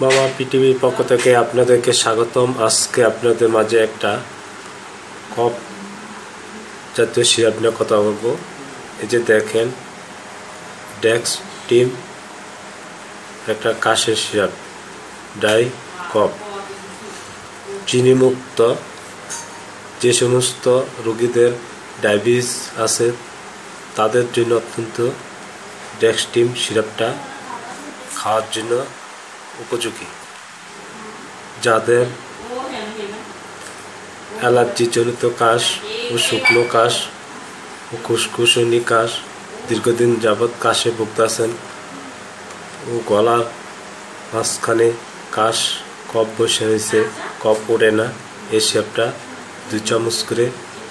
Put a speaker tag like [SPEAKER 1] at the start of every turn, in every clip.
[SPEAKER 1] মামা পিটিভির পক্ষ থেকে আপনাদেরকে স্বাগতম। আজকে আপনাদের মাঝে একটা কফ জাতীয় সিরাপ নিয়ে কথা বলবো। এই যে দেখেন, ডেক্স টিম একটা কাশের সিরাপ, ডাই কফ, চিনিমুক্ত। যে সমস্ত রোগীদের ডায়াবেটিস আছে তাদের জন্য অত্যন্ত ডেক্স টিম সিরাপটা খাওয়ার জন্য উপযোগী। যাদের অ্যালার্জিজনিত কাশ ও শুকনো কাশ ও খুসখুসনি কাশ, দীর্ঘদিন যাবৎ কাশে ভুগতেছেন ও গলার মাঝখানে কাশ, কফ বসে হয়েছে, কফ ওঠে না, এই সিরাপটা 2 চামচ করে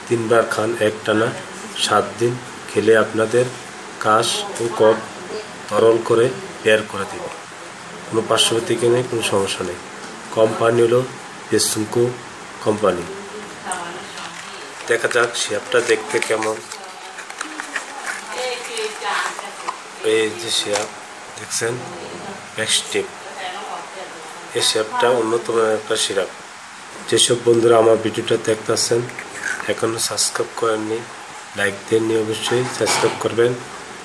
[SPEAKER 1] 3 বার খান একটানা 7 দিন। খেলে আপনাদের কাশ ও কফ তরল করে বের করে দেবে। কোনো পার্শ্ববর্তীকে নেই, কোনো সমস্যা নেই। কোম্পানি হলো বেসুমকো কোম্পানি। দেখা যাক সিরাপটা দেখতে কেমন। এই যে সিরাপ দেখছেন, ডেক্স টিম, এই সিরাপটা অন্যতম একটা সিরাপ। যেসব বন্ধুরা আমার ভিডিওটা দেখতেছেন এখনো সাবস্ক্রাইব করেননি, লাইক দেননি, অবশ্যই সাবস্ক্রাইব করবেন,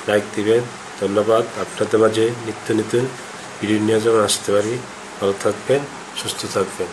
[SPEAKER 1] লাইক দিবেন। ধন্যবাদ। আপনাদের মাঝে নিত্য নতুন ভিডিও নিয়ে যেমন আসতে পারি। ভালো থাকবেন, সুস্থ থাকবেন।